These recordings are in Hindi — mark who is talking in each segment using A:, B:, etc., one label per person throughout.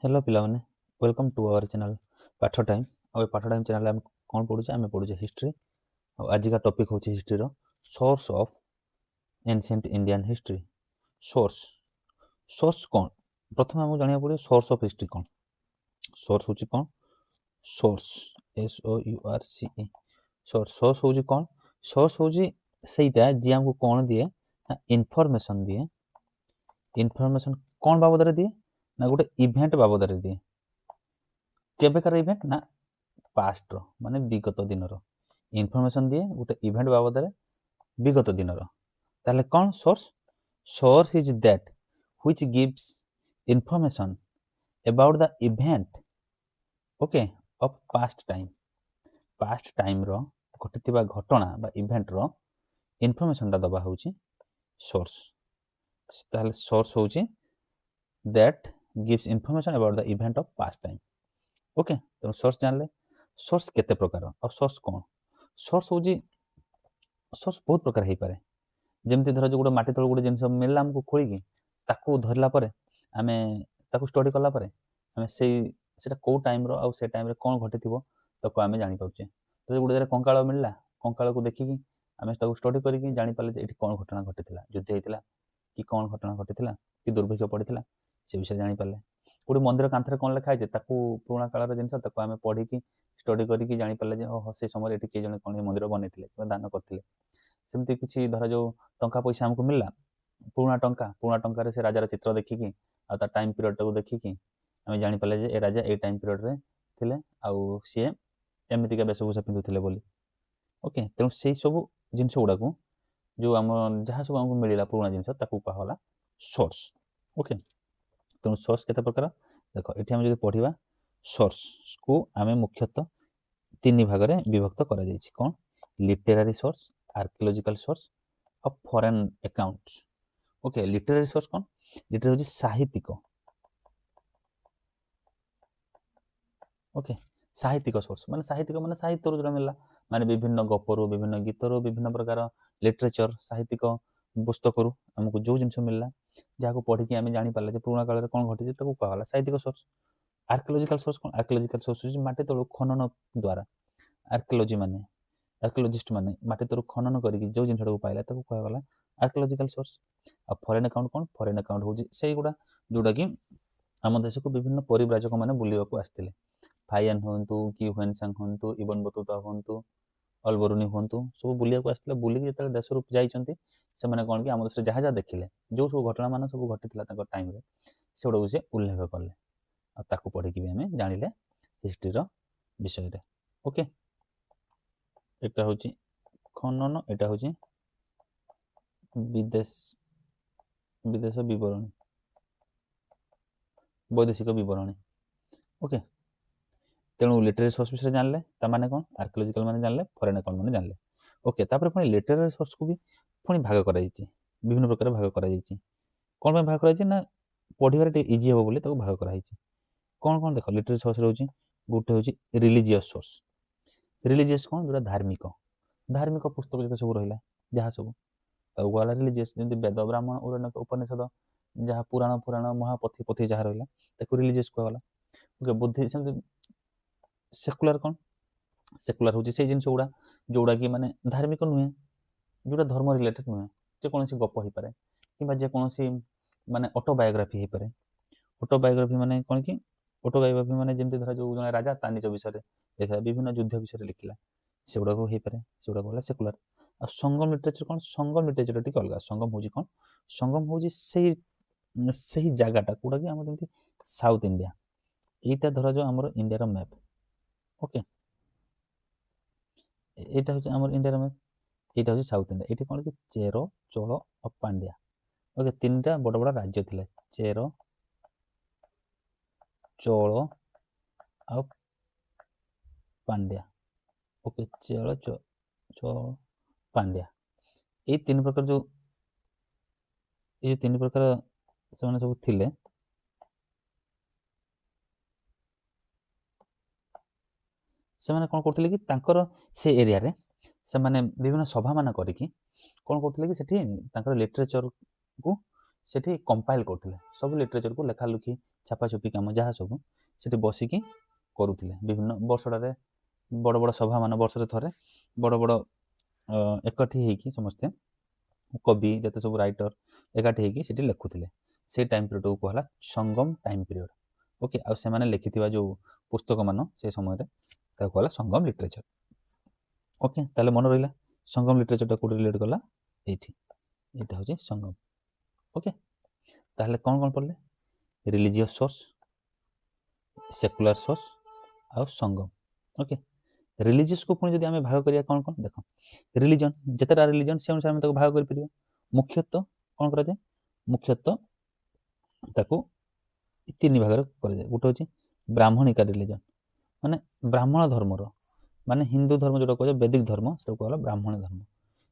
A: हेलो पिलाने वेलकम टू आवर चैनल पाठ टाइम और पाठ टाइम चैनल आम कौन पढ़ुचे आम पढ़ुचे हिस्ट्री और आज का टॉपिक हूँ history source of ancient Indian history source source कौन प्रथम आमको जाना पड़े सोर्स ऑफ हिस्ट्री कौन सोर्स हूँ कौन सोर्स SOURCE सोर्स सोर्स हूँ कौन सोर्स हूँ सहीटा जी आमको कौन दिए इनफॉरमेशन दिए इनफॉरमेशन कौन बाबद दिए ना गोटे इवेंट बाबद दिए केबेकार इवेंट ना पास्ट माने विगत दिनर इनफॉरमेशन दिए गोटे इवेंट बाबद विगत दिनर ताहले कौन source source is that which gives information about the event okay of past time रो घटिथिबा घटना बा इवेंट रो इनफॉरमेशन दा दबा होची सोर्स ताहले सोर्स होची that gives information about the event of past time okay तो सोर्स जानले सोर्स केते प्रकार और सोर्स कौन सोर्स होची सोर्स बहुत प्रकार हो पारे जमती धर जो गोटे माटी तल गोटे जिन मिलला आमको खोलिकी ताकू धरला परे आमे ताकू स्टडी कला परे आमे सेटा कौ टाइम रो आउ से टाइम रे कोन घटी थिबो ताकू आमे जानि पाउचे तो गोटे जरे कंकाळ मिलला कंकाळ को देखिकी आमे ताकू स्टडी करिकी जानि पाले जे एठी कोन घटना घटिथिला युद्ध हेतिला कि कोन घटना घटिथिला कि दुर्भिक्ष पड़िथिला से विषय जानि पाले गोटे मंदिर कांथरे कोन लिखा है ताकू पुराना कालर जिनस ताकू आमे पढिकी स्टडी करिकी जानि पाले जे ओहो से समय एठी के जने कोन मंदिर बनेथिले कि दान करथिले सेमती किसी धर जो टंका पैसा हमको मिलला पुराना टंका से राजार चित्र देखिकी आ टाइम पीरियड टाक देखिकी आम जापारे जे ए राजा ए टाइम पीरियड रे थिले आउ सी एमतीका वेशभूषा पिंधुले बोली ओके तेणु से सब जिनस गुड़ा जो आम जहाँ सब आमको मिलला पुराना जिनस कहला सोर्स ओके तेणु सोर्स केते प्रकार देख ये आम जो पढ़ा सोर्स को आम मुख्यतः तीन भाग में विभक्त करा जायछि कौन लिटरेरी सोर्स आर्कियोलॉजिकल सोर्स और foreign accounts okay literary source कौन लिटरेरी होची साहित्यिक ओके साहित्यिक सोर्स माने साहित्य जो मिलला माने विभिन्न गपरू विभिन्न गीतरू विभिन्न प्रकार लिटरेचर साहित्यिक पुस्तक आमको जो जिनस मिलला जहाँ पढ़ी आम जानी पारे पुराना काल में कौन घटी कहला साहित्यिक सोर्स आर्कियोलॉजिकल सोर्स कौन आर्कियोलॉजिकल सोर्स होची माटी तलू खनन द्वारा आर्कियोलॉजी माने आर्कियोलॉजिस्ट माने माटी तलू खनन करके जो जिनस पाइला कहला आर्कियोलॉजिकल सोर्स आ फॉरेन अकाउंट कौन फॉरेन अकाउंट होची से गुड़ा जोटा कि आम देश को विभिन्न परिव्राजक मैंने बुलवा आसते फाइयान हूँ कि हुएनसांग हूँ इबन बतुता हूँ अलबरुनी हूँ सब बुलवाक आसते बुलिक जो देश जाइए से कौन कि आम देश जहाँ जहाँ देखिले जो सब घटना मान सब घटी टाइम से गुड़ा से उल्लेख कले ताकू पढ़ी भी आम जानिले हिस्ट्री विषय रे ओके एटा हूँ खनन एटा हूँ विदेश विदेश बरणी वैदेशिक बरणी ओके तेणु लिटरेरी सोर्स विषय जानले ताने कौन आर्कियोलॉजिकल माने जानले फॉरेन अकाउंट माने जानले ओके तापर पुणी लिटरेरी सोर्स को भी पुणी भाग करा विभिन्न प्रकार भाग करा कौन भाग करा ना पढ़े इजी हे बोली भाग करा कौन कौन देख लिटरेरी सोर्स रोचे गोटे हूँ रिलीजियस सोर्स रिलीजियस कौन जो धार्मिक पुस्तक जो सब रहा जहाँ सब कहला रिलीजियस जमी वेद ब्राह्मण उपनिषद जहाँ पुराण पुराण महापथी पथी जहाँ रहा रिलीजियस कहला ओके बुद्धिज्म सेकुलर कौन सेकुलर हूँ से जिनस गुड़ा जोड़ा कि माने धार्मिक नुहे जोटा धर्म रिलेटेड नुहे जेकोसी गप हो पाए कि जेकोसी माने ऑटोबायोग्राफी हो पाए ऑटोबायोग्राफी माने कौन कि ऑटोबायोग्राफी माने जमी धर जो जन राजा ता निज विषय देखा विभिन्न युद्ध विषय लिखला से गुड़ा हो पाए से गुड़ा कहला सेकुलर आ संगम लिटरेचर कौन संगम लिटरेचर टी अलग संगम हूँ कौन संगम हूँ से जगटा कौटा कि आम जमी साउथ इंडिया यहीटा धर जो आम इंडिया मैप ओके यहाँ हूँ आम इंडिया मैप यहाँ हूँ साउथ इंडिया ये कौन कि चेर चोल और पांड्या ओके तीन टा बड़ बड़ राज्य थे चेर चोल आ पांड्या ओके चेर चोल पांड्या ये तीन प्रकार जो ये तीन प्रकार से सब थिले से कौन करते कि तांकर से एरिया रे से माने विभिन्न सभा मान करिकी कौन करते कि सेठी तांकर लिटरेचर को ସେଠି କମ୍ପାଇଲ୍ କରୁଥିଲେ ସବୁ ଲିଟରେଚରକୁ, ଲେଖାଲେଖି ଛାପାଛପି କାମ ଯାହା ସବୁ ସେଠି ବସିକି କରୁଥିଲେ। ବିଭିନ୍ନ ବର୍ଷଟାରେ ବଡ଼ ବଡ଼ ସଭା ମାନ ବର୍ଷରେ ଥରେ ବଡ଼ ବଡ଼ ଏକାଠି ହେଇକି ସମସ୍ତେ କବି ଯେତେ ସବୁ ରାଇଟର ଏକାଠି ହେଇକି ସେଠି ଲେଖୁଥିଲେ। ସେଇ ଟାଇମ୍ ପିରିୟଡ଼କୁ କୁହାହେଲା ସଙ୍ଗମ ଟାଇମ୍ ପିରିୟଡ଼। ଓକେ, ଆଉ ସେମାନେ ଲେଖିଥିବା ଯେଉଁ ପୁସ୍ତକ ମାନ ସେ ସମୟରେ ତାକୁ କୁହାହେଲା ସଙ୍ଗମ ଲିଟରେଚର। ଓକେ, ତାହେଲେ ମନେ ରହିଲା ସଙ୍ଗମ ଲିଟରେଚରଟା କୋଉଠି ରିଲେଟ୍ କଲା, ଏଇଠି, ଏଇଟା ହେଉଛି ସଙ୍ଗମ। ଓକେ, ତାହେଲେ କ'ଣ କ'ଣ ପଢ଼ିଲେ? ରିଲିଜିୟସ୍ ସୋର୍ସ, ସେକୁଲାର ସୋର୍ସ ଆଉ ସଙ୍ଗମ। ଓକେ, ରିଲିଜିୟସକୁ ପୁଣି ଯଦି ଆମେ ଭାଗ କରିବା କ'ଣ କ'ଣ, ଦେଖ ରିଲିଜନ୍ ଯେତେଟା ରିଲିଜନ୍ ସେ ଅନୁସାରେ ଆମେ ତାକୁ ଭାଗ କରିପାରିବା। ମୁଖ୍ୟତଃ କ'ଣ କରାଯାଏ? ମୁଖ୍ୟତଃ ତାକୁ 3 ଭାଗରେ କରାଯାଏ। ଗୋଟେ ହେଉଛି ବ୍ରାହ୍ମଣିକା ରିଲିଜନ୍, ମାନେ ବ୍ରାହ୍ମଣ ଧର୍ମର, ମାନେ ହିନ୍ଦୁ ଧର୍ମ ଯେଉଁଟା କୁହାଯାଏ ବୈଦିକ ଧର୍ମ, ସେଟାକୁ କୁହାଗଲା ବ୍ରାହ୍ମଣ ଧର୍ମ।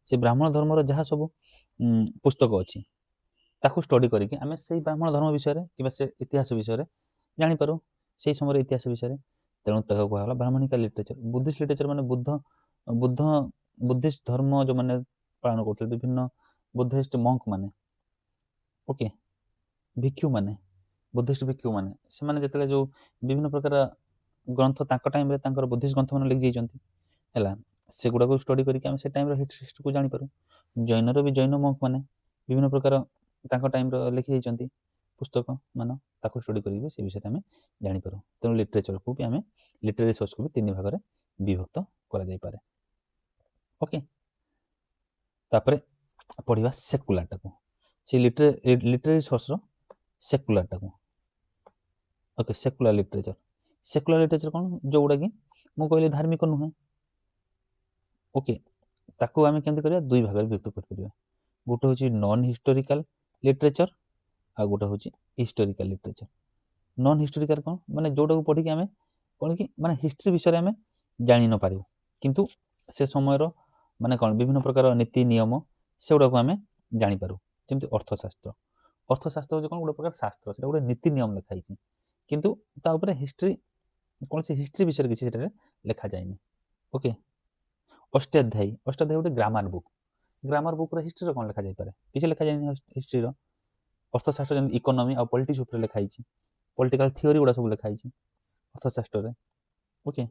A: ସେ ବ୍ରାହ୍ମଣ ଧର୍ମର ଯାହା ସବୁ ପୁସ୍ତକ ଅଛି ତାକୁ ଷ୍ଟଡି କରିକି ଆମେ ସେଇ ବ୍ରାହ୍ମଣ ଧର୍ମ ବିଷୟରେ କିମ୍ବା ସେ ଇତିହାସ ବିଷୟରେ ଜାଣିପାରୁ, ସେଇ ସମୟର ଇତିହାସ ବିଷୟରେ। ତେଣୁ ତାକୁ କୁହାଗଲା ବ୍ରାହ୍ମଣିକା ଲିଟରେଚର। ବୁଦ୍ଧିଷ୍ଟ ଲିଟରେଚର ମାନେ ବୁଦ୍ଧିଷ୍ଟ ଧର୍ମ ଯେଉଁମାନେ ପାଳନ କରୁଥିଲେ, ବିଭିନ୍ନ ବୁଦ୍ଧିଷ୍ଟ ମଙ୍କ ମାନେ, ଓକେ, ଭିକ୍ଷୁମାନେ, ବୁଦ୍ଧିଷ୍ଟ ଭିକ୍ଷୁମାନେ, ସେମାନେ ଯେତେବେଳେ ଯେଉଁ ବିଭିନ୍ନ ପ୍ରକାର ଗ୍ରନ୍ଥ ତାଙ୍କ ଟାଇମ୍ରେ ତାଙ୍କର ବୁଦ୍ଧିଷ୍ଟ ଗ୍ରନ୍ଥ ମାନେ ଲେଖି ଯାଇଛନ୍ତି ହେଲା, ସେଗୁଡ଼ାକୁ ଷ୍ଟଡି କରିକି ଆମେ ସେ ଟାଇମ୍ର ହିଷ୍ଟ୍ରିକୁ ଜାଣିପାରୁ। ଜୈନର ବି ଜୈନ ମଙ୍କ ମାନେ ବିଭିନ୍ନ ପ୍ରକାର ତାଙ୍କ ଟାଇମ୍ର ଲେଖି ଯାଇଛନ୍ତି ପୁସ୍ତକ ମାନ, ତାକୁ ଷ୍ଟଡି କରିକି ସେ ବିଷୟରେ ଆମେ ଜାଣିପାରୁ। ତେଣୁ ଲିଟରେଚରକୁ ବି ଆମେ, ଲିଟରେରୀ ସୋର୍ସକୁ ବି 3 ଭାଗରେ ବିଭକ୍ତ କରାଯାଇପାରେ। ଓକେ, ତାପରେ ପଢ଼ିବା ସେକୁଲାରଟାକୁ, ସେ ଲିଟରେରୀ ସୋର୍ସର ସେକୁଲାରଟାକୁ। Okay, secular literature. Secular literature କ'ଣ? ଯେଉଁଗୁଡ଼ାକି ମୁଁ କହିଲି ଧାର୍ମିକ ନୁହେଁ। ଓକେ, ତାକୁ ଆମେ କେମିତି କରିବା? 2 ଭାଗରେ ବିଭକ୍ତ କରିପାରିବା। ଗୋଟେ ହେଉଛି ନନ୍ ହିଷ୍ଟୋରିକାଲ ଲିଟରେଚର, ଆଉ ଗୋଟେ ହେଉଛି ହିଷ୍ଟୋରିକାଲ ଲିଟରେଚର। ନନ୍ ହିଷ୍ଟୋରିକାଲ କ'ଣ? ମାନେ ଯେଉଁଟାକୁ ପଢ଼ିକି ଆମେ କ'ଣ କି ମାନେ ହିଷ୍ଟ୍ରି ବିଷୟରେ ଆମେ ଜାଣି ନ ପାରିବୁ, କିନ୍ତୁ ସେ ସମୟର ମାନେ କ'ଣ ବିଭିନ୍ନ ପ୍ରକାର ନୀତି ନିୟମ ସେଗୁଡ଼ାକୁ ଆମେ ଜାଣିପାରୁ। ଯେମିତି ଅର୍ଥଶାସ୍ତ୍ର। ଅର୍ଥଶାସ୍ତ୍ର ହେଉଛି କ'ଣ? ଗୋଟେ ପ୍ରକାର ଶାସ୍ତ୍ର, ସେଟା ଗୋଟେ ନୀତି ନିୟମ ଲେଖା ହେଇଛି, କିନ୍ତୁ ତା ଉପରେ ହିଷ୍ଟ୍ରି, କୌଣସି ହିଷ୍ଟ୍ରି ବିଷୟରେ କିଛି ସେଠାରେ ଲେଖାଯାଇନି। ଓକେ, ଅଷ୍ଟାଧ୍ୟାୟୀ ଗୋଟେ ଗ୍ରାମାର ବୁକ୍। ଗ୍ରାମାର ବୁକ୍ରେ ହିଷ୍ଟ୍ରିର କ'ଣ ଲେଖାଯାଇପାରେ? କିଛି ଲେଖାଯାଇନି ହିଷ୍ଟ୍ରିର। ଅର୍ଥଶାସ୍ତ୍ର ଯେମିତି ଇକୋନୋମି ଆଉ ପଲିଟିକ୍ସ ଉପରେ ଲେଖା ହେଇଛି, ପଲିଟିକାଲ ଥିଓରି ଗୁଡ଼ା ସବୁ ଲେଖା ହେଇଛି ଅର୍ଥଶାସ୍ତ୍ରରେ। ଓକେ,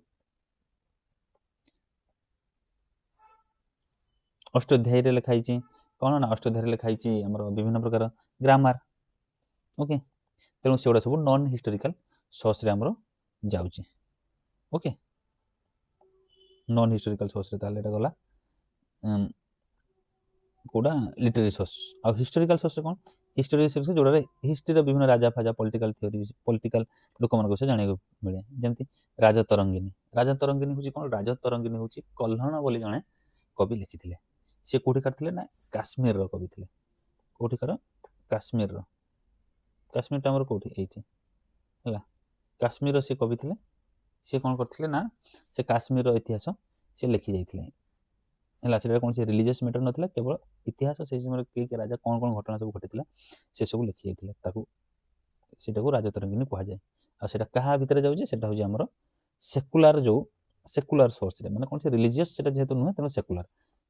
A: ଅଷ୍ଟାଧ୍ୟାୟୀରେ ଲେଖା ହେଇଛି କ'ଣ ନା, ଅଷ୍ଟାଧ୍ୟାୟୀରେ ଲେଖା ହେଇଛି ଆମର ବିଭିନ୍ନ ପ୍ରକାର ଗ୍ରାମାର। ଓକେ, ତେଣୁ ସେଗୁଡ଼ା ସବୁ ନନ୍ ହିଷ୍ଟୋରିକାଲ ସୋର୍ସରେ ଆମର ଯାଉଛି। ଓକେ, ନନ୍ ହିଷ୍ଟୋରିକାଲ ସୋର୍ସରେ, ତାହେଲେ ଏଇଟା ଗଲା କେଉଁଟା ଲିଟରେରୀ ସୋର୍ସ। ଆଉ ହିଷ୍ଟୋରିକାଲ ସୋର୍ସରେ କ'ଣ? ହିଷ୍ଟୋରିକାଲ ସୋର୍ସ ଯେଉଁଟାରେ ହିଷ୍ଟ୍ରିର ବିଭିନ୍ନ ରାଜା ଫାଜା, ପଲିଟିକାଲ ଥିଓରି, ପଲିଟିକାଲ ଲୋକମାନଙ୍କ ବିଷୟରେ ଜାଣିବାକୁ ମିଳେ। ଯେମିତି ରାଜତରଙ୍ଗିନୀ। ରାଜତରଙ୍ଗିନୀ ହେଉଛି କ'ଣ? ରାଜତରଙ୍ଗିନୀ ହେଉଛି କହ୍ଲଣ ବୋଲି ଜଣେ କବି ଲେଖିଥିଲେ। ସେ କେଉଁଠିକାର ଥିଲେ ନା, କାଶ୍ମୀରର କବି ଥିଲେ। କେଉଁଠିକାର? କାଶ୍ମୀରର। କାଶ୍ମୀରଟା ଆମର କେଉଁଠି? ଏଇଠି ହେଲା, କାଶ୍ମୀରର ସେ କବି ଥିଲେ। ସେ କ'ଣ କରିଥିଲେ ନା, ସେ କାଶ୍ମୀରର ଇତିହାସ ସେ ଲେଖି ଯାଇଥିଲେ ହେଲା। ସେଟା କୌଣସି ରିଲିଜିୟସ୍ ମ୍ୟାଟର ନଥିଲା, କେବଳ ଇତିହାସ, ସେଇ ସମୟରେ କିଏ କିଏ ରାଜା କ'ଣ କ'ଣ ଘଟଣା ସବୁ ଘଟିଥିଲା ସେସବୁ ଲେଖି ଯାଇଥିଲେ। ସେଟାକୁ ରାଜତରଙ୍ଗିନୀ କୁହାଯାଏ। ଆଉ ସେଟା କାହା ଭିତରେ ଯାଉଛି? ସେଟା ହେଉଛି ଆମର ସେକୁଲାର, ଯେଉଁ ସେକୁଲାର ସୋର୍ସରେ, ମାନେ କୌଣସି ରିଲିଜିୟସ୍ ସେଟା ଯେହେତୁ ନୁହେଁ, ତେଣୁ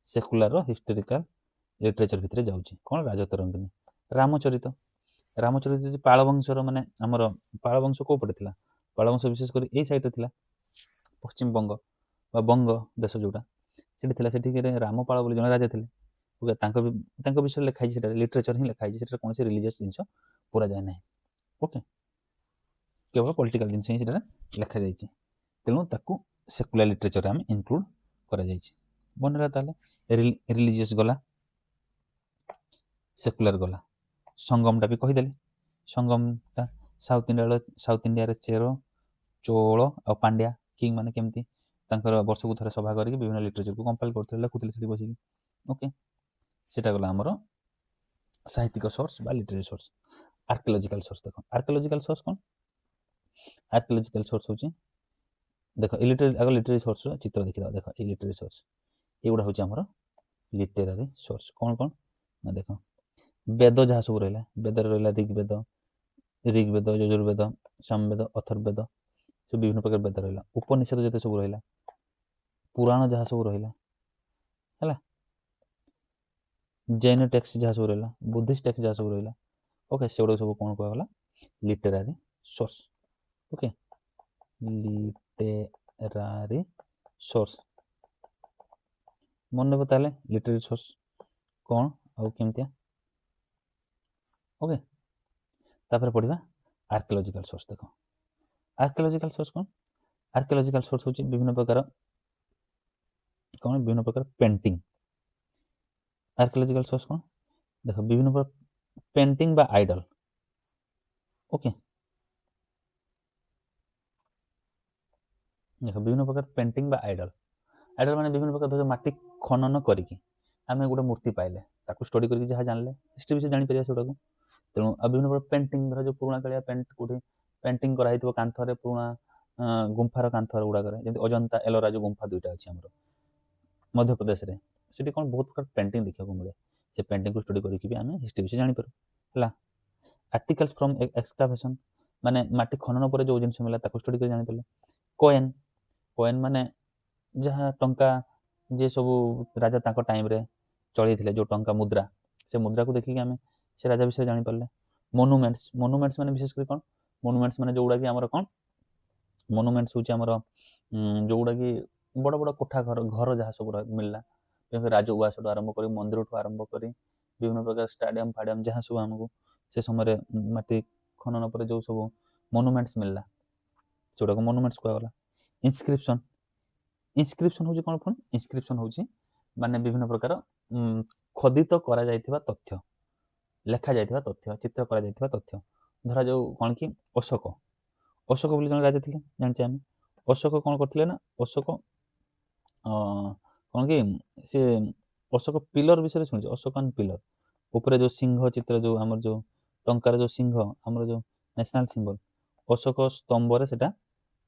A: ସେକୁଲାରର ହିଷ୍ଟୋରିକାଲ ଲିଟରେଚର ଭିତରେ ଯାଉଛି। କ'ଣ? ରାଜତରଙ୍ଗିନୀ। ରାମଚରିତ ହେଉଛି ପାଳବଂଶର, ମାନେ ଆମର ପାଳବଂଶ କେଉଁ ପଟେ ଥିଲା? ପାଳବଂଶ ବିଶେଷ କରି ଏଇ ସାଇଡ଼ରେ ଥିଲା, ପଶ୍ଚିମବଙ୍ଗ ବା ବଙ୍ଗ ଦେଶ ଯେଉଁଟା, ସେଠି ଥିଲା। ସେଠିକି ରାମପାଳ ବୋଲି ଜଣେ ରାଜା ଥିଲେ। ଓକେ, ତାଙ୍କ ବିଷୟରେ ଲେଖା ହେଇଛି, ସେଟା ଲିଟରେଚର ହିଁ ଲେଖା ହେଇଛି। ସେଠାରେ କୌଣସି ରିଲିଜିୟସ୍ ଜିନିଷ ପୁରାଯାଏ ନାହିଁ। ଓକେ, କେବଳ ପଲିଟିକାଲ ଜିନିଷ ହିଁ ସେଠାରେ ଲେଖାଯାଇଛି। ତେଣୁ ତାକୁ ସେକୁଲାର ଲିଟରେଚରରେ ଆମେ ଇନକ୍ଲୁଡ୍ କରାଯାଇଛି। ମନେ ରହିଲା। ତାହେଲେ ରିଲିଜିୟସ୍ ଗଲା, ସେକୁଲାର ଗଲା, ସଙ୍ଗମଟା ବି କହିଦେଲି। ସଙ୍ଗମଟା ସାଉଥ ଇଣ୍ଡିଆରେ ଚୋଳ ଆଉ ପାଣ୍ଡ୍ୟା କିଙ୍ଗ ମାନେ କେମିତି ତାଙ୍କର ବର୍ଷକୁ ଥରେ ସଭା କରିକି ବିଭିନ୍ନ ଲିଟରେଚରକୁ କମ୍ପାଇଲ୍ କରୁଥିଲେ, ଲେଖୁଥିଲେ ସେଠି ବସିକି। ଓକେ, ସେଟା ଗଲା ଆମର ସାହିତ୍ୟିକ ସୋର୍ସ ବା ଲିଟରେରୀ ସୋର୍ସ। Archaeological source. ଦେଖ ଆର୍କିଓଲୋଜିକାଲ ସୋର୍ସ କ'ଣ? ଆର୍କିଓଲୋଜିକାଲ ସୋର୍ସ ହେଉଛି, ଦେଖ ଆଗ ଲିଟରେରୀ ସୋର୍ସର ଚିତ୍ର ଦେଖିଦେବା। ଦେଖ ଏଇ ଲିଟରେରୀ ସୋର୍ସ, ଏଗୁଡ଼ା ହେଉଛି ଆମର ଲିଟେରାରୀ ସୋର୍ସ। କ'ଣ କ'ଣ ନା, ଦେଖ ବେଦ ଯାହା ସବୁ ରହିଲା, ବେଦରେ ରହିଲା ଋଗ୍ବେଦ, ଯଜୁର୍ବେଦ, ସାମବେଦ, ଅଥର୍ବବେଦ, ସବୁ ବିଭିନ୍ନ ପ୍ରକାର ବେଦ ରହିଲା। ଉପନିଷଦ ଯେତେ ସବୁ ରହିଲା, ପୁରାଣ ଯାହା ସବୁ ରହିଲା ହେଲା, ଜୈନ ଟେକ୍ସଟ ଯାହା ସବୁ ରହିଲା, ବୁଦ୍ଧିଷ୍ଟ ଟେକ୍ସଟ ଯାହା ସବୁ ରହିଲା, ओके सेगुड़ा सब कौन कहला लिटरारी सोर्स ओके लिटरारी सोर्स मन रखो ताले लिटरारी सोर्स कौन आउ केमतिया ओके तापर पढ़िबा आर्कियोलॉजिकल सोर्स देखो आर्कियोलॉजिकल सोर्स कौन आर्कियोलॉजिकल सोर्स होची विभिन्न प्रकार कौन विभिन्न प्रकार पेंटिंग आर्कियोलॉजिकल सोर्स कौन देखो विभिन्न प्रकार पेंटिंग बा आइडल ओके देखो विभिन्न प्रकार पेंटिंग बा आइडल आइडल माने विभिन्न प्रकार धर माटी खनन करिकी आमे गोटे मूर्ति पाइले ताकू स्टडी करके जहाँ जानले हिस्ट्री विषय जानी परिया सेटाको तेणु विभिन्न प्रकार पेंटिंग धर जो पुराना कालिया पेंट कोठी पेंटिंग करा हितबो कांथरे पुराना गुंफार कांथर गुड़ाकर जमी अजंता एलोरा जो गुंफा दुईटा अच्छी आम मध्य प्रदेश में से कौन बहुत प्रकार पेंटिंग देखा मिले से पेंटिंग को स्टडी करके भी आम हिस्ट्री विषय जापर है आर्टिकल्स फ्रॉम एक्सकावेशन माने माटी खनन पर जो जिन मिला स्टडी कर जापर कॉइन कॉइन माने जहाँ टंका जे सब राजा ताको टाइम रे चली थे जो टंका मुद्रा से मुद्रा को देखिए आम से राजा विषय जापर मोनुमेंट्स मोनुमेंट्स माने विशेषकर कौन मोनुमेंट्स माने जोड़ा कि आमर कौन मोनुमेंट्स हूँ आमर जोड़ा कि बड़ बड़ कोठा घर घर जहाँ सब मिलला राज उवास आरंभ कर मंदिर ठू आरंभ कर विभिन्न प्रकार स्टाडियम फाडियम जहाँ सब आमको से समय माटी खनन पर जो सब मोनुमेंट्स मिलला सेटा को मोनुमेंट्स कहगला इनस्क्रिप्शन इनस्क्रिप्शन हूँ कौन पुणी इनस्क्रिप्शन हूँ माने विभिन्न प्रकार खोदित करा जाइथिबा तथ्य लेखा जाइथिबा तथ्य चित्र करा जाइथिबा तथ्य धरा जो कौन कि अशोक अशोक बोली जन राजा थे जानचे आम अशोक कौन करते ना अशोक कौन कि सी अशोक पिलर विषय शुणी अशोकान पिलर ऊपर जो सिंह चित्र जो आम जो टंकार जो सिंह आम जो नेशनल सिंबल अशोक स्तंभ से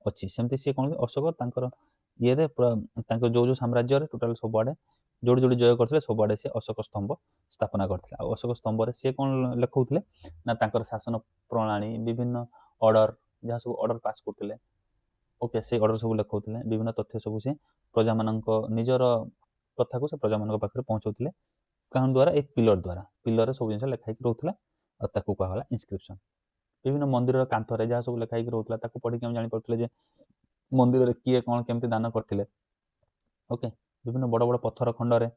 A: अच्छी सेमती सी कौन अशोक तांकर ये पूरा जो जो साम्राज्य टोटाल सबुआड़े जोड़ी जोड़ी जय करते सबुआड़े सी अशोक स्तंभ स्थापना करते अशोक स्तंभ सी कौन लिखाऊे ना तांकर शासन प्रणाली विभिन्न ऑर्डर जहाँ सब ऑर्डर पास करते ओके से ऑर्डर सब लिखाऊे विभिन्न तथ्य सब से प्रजा मान निजर कथा को से प्रजा मान पाखे पहुँचाऊे कौन द्वारा एक पिलर सब जिन लिखाई रोला और कहला इनस्क्रिप्शन विभिन्न मंदिर कांथरे जहाँ सब लिखाई रोला पढ़ी आम जापे मंदिर में किए कौन केमती दान करते ओके विभिन्न बड़ बड़ पत्थर खंडरे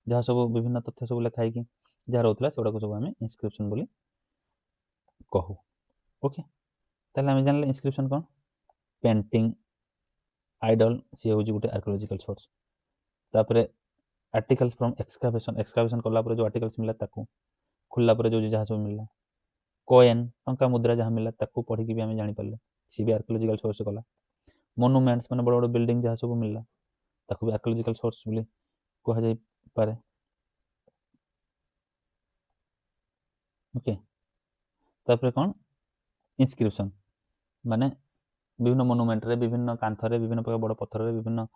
A: जहाँ सब विभिन्न तथ्य सब लिखाई जहाँ रोला से सब आम इनस्क्रिप्शन बोली कहू ओके ताहले आम जानले इनस्क्रिप्शन कौन पेंटिंग आइडल सी हूँ गोटे आर्कियोलॉजिकल सोर्स तापर आर्टिकल्स फ्रॉम एक्सकावेशन एक्सकावेशन कला जो आर्टिकल्स मिला ताकू खोलला जो जहाँ सब मिला कॉइन टंका मुद्रा जहाँ मिला ताकू पढ़ी भी आम जापर सी भी आर्कियोलॉजिकल सोर्स कला मोनुमेंट्स माने बड़ बड़ बिल्डिंग जहाँ सब मिलला ताकू भी आर्कियोलॉजिकल सोर्स बोली कह जाई पारे ओके तापर कौन इनस्क्रिप्शन माने विभिन्न मोनुमेंट रे विभिन्न कांथरे विभिन्न प्रकार बड़ पत्थर विभिन्न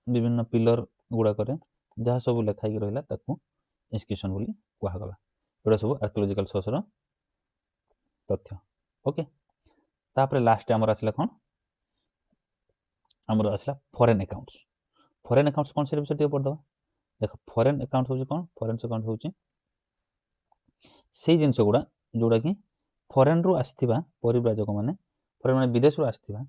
A: विभिन्न पिलर गुड़ाक जहाँ सब लिखाई रहा ताकू इनस्क्रिप्शन बोली कहगला एटा सब आर्कियोलॉजिकल सोर्स रो तथ्य ओके तापर लास्ट आमर आसला कौन आमर आसला फॉरेन अकाउंट्स कौन से विषय पढ़दे देख फॉरेन अकाउंट हूँ कौन फॉरेन अकाउंट हूँ से जिनस गुड़ा जोड़ा कि फॉरेन रु आसथिबा परिव्राजक माने फॉरेन माने विदेश रु आसथिबा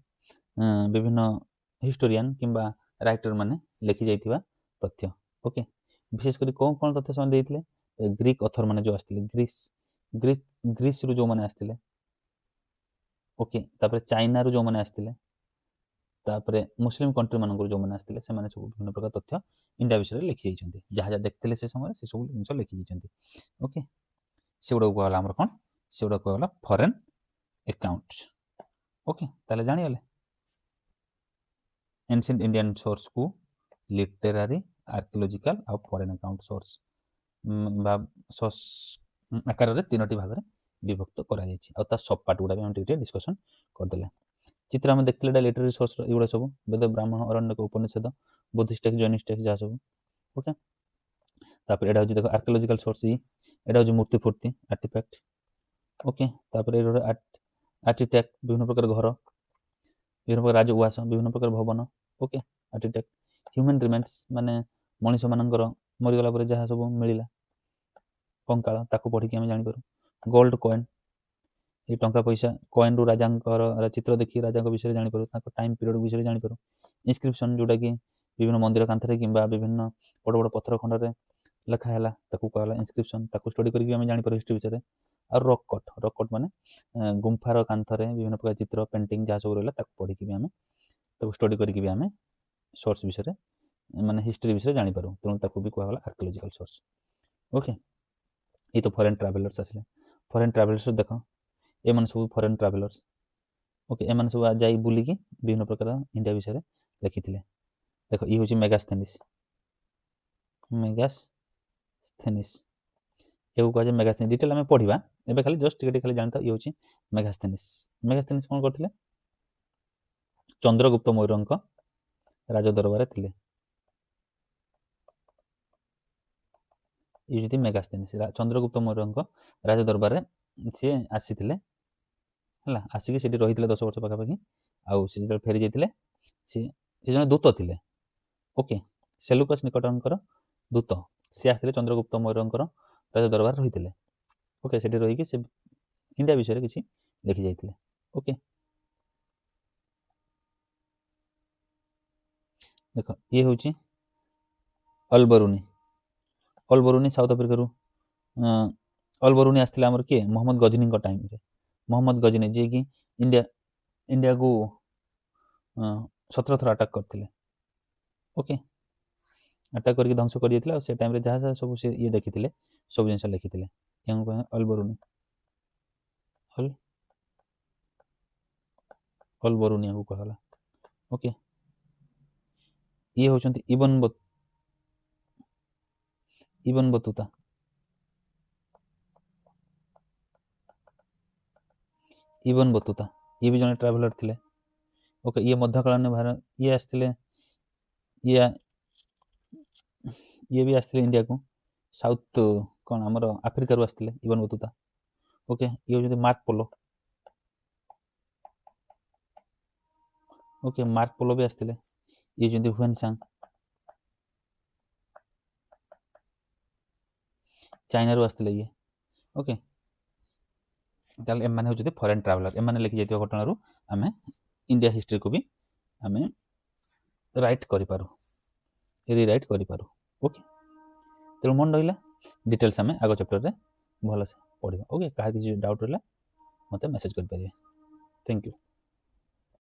A: विभिन्न हिस्टोरियन किंबा राइटर माने लिखि जाइथिबा तथ्य ओके विशेष करी कौन कौन तथ्य से देइथिले ग्रीक ऑथर माने जो आसथिले ग्रीस रु जो माने आसथिले ओके तापर चाइना रु जो माने आसथिले तापर मुस्लिम कंट्री मानक जो मैंने आसते से सब विभिन्न प्रकार तथ्य इंडिया विषय में लिखी जाइए जहाँ जहाँ देखते से समय से सब जिन लिखी जाइए ओके से गुड़ा कहला आमर कौन से गुड़ा कहला फॉरेन अकाउंट ओके ताले जानिगले एंशिएंट इंडियन सोर्स को लिटरेरी आर्कियोलॉजिकल और फॉरेन अकाउंट सोर्स आकार में तीनोटी भाग में विभक्त कर सब पार्ट गुड़ा भी डिस्कसन करदे चित्र आम देखते लिटरेरी सोर्स एगुड़ा सब वेद ब्राह्मण अरण्यक उपनिषद बुद्धिस्ट टेक्स्ट जैनिस्ट टेक्स्ट जहाँ सब ओके तापर एटा हूँ देख आर्कियोलॉजिकल सोर्स एटा हूँ मूर्ति फूर्ति आर्टिफैक्ट ओके तापर आर्टिटेक्ट विभिन्न प्रकार घर विभिन्न प्रकार राज उवास विभिन्न प्रकार भवन ओके आर्टिटेक्ट ह्यूमन रिमेन्स माने मनीष मानकर मरीगला जहाँ सब मिलला कंकाल ताकू पढ़ी आम जापर गोल्ड कॉइन ये टंका पैसा कॉइन रु राजा चित्र देखिए राजा विषय जापर टाइम पीरियड विषय जापर इनस्क्रिप्शन जोटा कि विभिन्न मंदिर कांथरे कि विभिन्न बड़ बड़ पथर खंड में लेखाला कहला इनस्क्रिप्शन स्टडी करके आम जापर हिस्ट्री विषय आ रक कट माने गुंफार कांथरे विभिन्न प्रकार चित्र पेंटिंग जहाँ सब रहा पढ़ी भी आम स्टडी करके आम सोर्स विषय माने हिस्ट्री विषय जापर तेणु भी कहला आर्कियोलॉजिकल सोर्स। ओके ये तो फॉरेन ट्रैवलर्स आसिले फॉरेन ट्रैवलर्स देख ए मन सब फॉरेन ट्रैवलर्स ओके एम सब जा बुलिकी विभिन्न प्रकार इंडिया विषय लिखी देख ये हूँ मेगास्थेनिस ये कह मेगास्थेनिस डिटेल आम पढ़ा एवं खाली जस्ट खाली जानता ये हूँ मेगास्थेनिस कौन करते चंद्रगुप्त मौर्य राजदरबार थे ये मेगास्थेनिस चंद्रगुप्त मौर्य राजदरबार सी आसी है आसिक से रही 10 वर्ष पाखापाखि आउ से फेरी जाते सी जन दूत थे ओके सेलुकस निकटनकर दूत सी आते चंद्रगुप्त मौर्य राजदरबार रही थे ओके से रही से इंडिया विषय किसी लिखी जाते ओके देख ये हूँ अलबरूनी साउथ आफ्रिकार अलबरूनी आसला आमर किए मोहम्मद गजनी टाइम रे मोहम्मद गजनी जी कि इंडिया को 17 थर अटैक करते ओके अटैक करके ध्वंस कर से टाइम जहाँ सब से ये देखी सब जिन लिखी अलबरूनी अलबरूनी को कहला ओके ये होचंती इबन बतूता ये भी जन ट्रैवलर थे ओके ये मध्यकालीन भारत ये आसते ये भी आसते इंडिया को साउथ कौन आमर आफ्रिका रू आसते इबन बतूता ओके ये होचंती मार्क पोलो ओके मार्क पोलो भी आसते ये होचंती हुएनसांग चाइना रू आसते ये ओके ताल एम होती फॉरेन ट्रैवलर एम लिखि जाइए घटना आम इंडिया हिस्ट्री को भी आम राइट करूँ रिराइट करूँ ओके तेणु मन रहा डिटेल्स आम आग चैप्टर में भलसे पढ़ा ओके कहा किसी डाउट रहा मत मेसेज कर पारे थैंक यू।